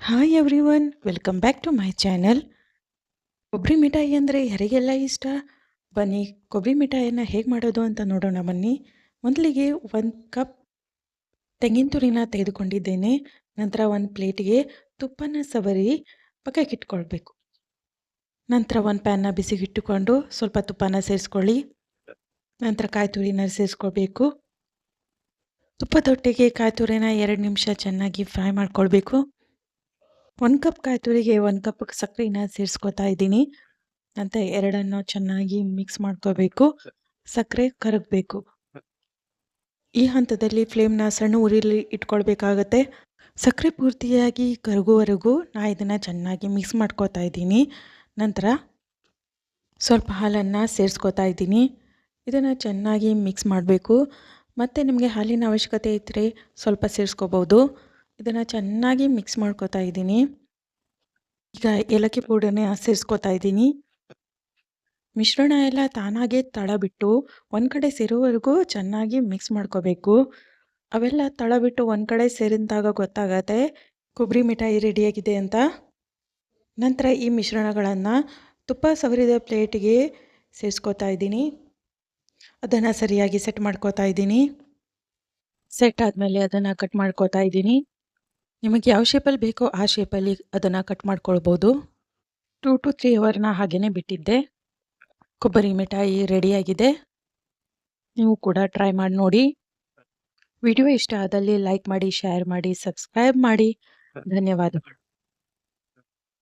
Hi everyone, welcome back to my channel. ಕೊಬ್ಬರಿ ಮಿಠಾಯಿ ಅಂದರೆ ಯಾರಿಗೆಲ್ಲ ಇಷ್ಟ? ಬನ್ನಿ ಕೊಬ್ಬರಿ ಮಿಠಾಯಿಯನ್ನು ಹೇಗೆ ಮಾಡೋದು ಅಂತ ನೋಡೋಣ ಬನ್ನಿ. ಮೊದಲಿಗೆ 1 ಕಪ್ ತೆಂಗಿನ ತುರಿನ ತೆಗೆದುಕೊಂಡಿದ್ದೇನೆ. ನಂತರ ಒಂದು ಪ್ಲೇಟಿಗೆ ತುಪ್ಪನ ಸವರಿ ಪಕ್ಕಕ್ಕೆ ಇಟ್ಕೊಳ್ಬೇಕು. ನಂತರ ಒಂದು ಪ್ಯಾನ್ನ ಬಿಸಿಗಿಟ್ಟುಕೊಂಡು ಸ್ವಲ್ಪ ತುಪ್ಪನ ಸೇರಿಸ್ಕೊಳ್ಳಿ. ನಂತರ ಕಾಯಿ ತುರಿನ ಸೇರಿಸ್ಕೊಳ್ಬೇಕು. ತುಪ್ಪದೊಟ್ಟಿಗೆ ಕಾಯಿ ತುರಿನ 2 ನಿಮಿಷ ಚೆನ್ನಾಗಿ ಫ್ರೈ ಮಾಡ್ಕೊಳ್ಬೇಕು. 1 ಕಪ್ ಕಾಯಿ ತುರಿಗೆ 1 ಕಪ್ ಸಕ್ಕರೆನ ಸೇರಿಸ್ಕೊತಾ ಇದ್ದೀನಿ. ನಂತರ ಎರಡನ್ನು ಚೆನ್ನಾಗಿ ಮಿಕ್ಸ್ ಮಾಡ್ಕೋಬೇಕು. ಸಕ್ಕರೆ ಕರಗಬೇಕು. ಈ ಹಂತದಲ್ಲಿ ಫ್ಲೇಮ್ನ ಸಣ್ಣ ಉರಿಲಿ ಇಟ್ಕೊಳ್ಬೇಕಾಗತ್ತೆ. ಸಕ್ಕರೆ ಪೂರ್ತಿಯಾಗಿ ಕರಗುವವರೆಗೂ ನಾನು ಇದನ್ನು ಚೆನ್ನಾಗಿ ಮಿಕ್ಸ್ ಮಾಡ್ಕೋತಾ ಇದ್ದೀನಿ. ನಂತರ ಸ್ವಲ್ಪ ಹಾಲನ್ನು ಸೇರಿಸ್ಕೋತಾ ಇದ್ದೀನಿ. ಇದನ್ನು ಚೆನ್ನಾಗಿ ಮಿಕ್ಸ್ ಮಾಡಬೇಕು. ಮತ್ತು ನಿಮಗೆ ಹಾಲಿನ ಅವಶ್ಯಕತೆ ಇದ್ದರೆ ಸ್ವಲ್ಪ ಸೇರಿಸ್ಕೋಬೋದು. ಇದನ್ನು ಚೆನ್ನಾಗಿ ಮಿಕ್ಸ್ ಮಾಡ್ಕೋತಾ ಇದ್ದೀನಿ. ಈಗ ಏಲಕ್ಕಿ ಪೌಡರ್ನ ಸೇರಿಸ್ಕೋತಾ ಇದ್ದೀನಿ. ಮಿಶ್ರಣ ಎಲ್ಲ ತಾನಾಗೆ ತಳ ಬಿಟ್ಟು ಒಂದು ಕಡೆ ಸೇರೋವರೆಗೂ ಚೆನ್ನಾಗಿ ಮಿಕ್ಸ್ ಮಾಡ್ಕೋಬೇಕು. ಅವೆಲ್ಲ ತಳ ಬಿಟ್ಟು ಒಂದು ಕಡೆ ಸೇರಿದಾಗ ಗೊತ್ತಾಗತ್ತೆ ಕೊಬ್ಬರಿ ಮಿಠಾಯಿ ರೆಡಿಯಾಗಿದೆ ಅಂತ. ನಂತರ ಈ ಮಿಶ್ರಣಗಳನ್ನು ತುಪ್ಪ ಸವರಿದ ಪ್ಲೇಟಿಗೆ ಸೇರಿಸ್ಕೋತಾ ಇದ್ದೀನಿ. ಅದನ್ನು ಸರಿಯಾಗಿ ಸೆಟ್ ಮಾಡ್ಕೋತಾ ಇದ್ದೀನಿ. ಸೆಟ್ ಆದಮೇಲೆ ಅದನ್ನು ಕಟ್ ಮಾಡ್ಕೋತಾ ಇದ್ದೀನಿ. ನಿಮಗೆ ಯಾವ ಶೇಪಲ್ಲಿ ಬೇಕೋ ಆ ಶೇಪಲ್ಲಿ ಅದನ್ನು ಕಟ್ ಮಾಡ್ಕೊಳ್ಬೋದು. 2 to 3 ಅವರ್ನ ಹಾಗೇ ಬಿಟ್ಟಿದ್ದೆ. ಕೊಬ್ಬರಿ ಮಿಠಾಯಿ ರೆಡಿಯಾಗಿದೆ. ನೀವು ಕೂಡ ಟ್ರೈ ಮಾಡಿ ನೋಡಿ. ವಿಡಿಯೋ ಇಷ್ಟ ಆದಲ್ಲಿ ಲೈಕ್ ಮಾಡಿ, ಶೇರ್ ಮಾಡಿ, ಸಬ್ಸ್ಕ್ರೈಬ್ ಮಾಡಿ. ಧನ್ಯವಾದಗಳು.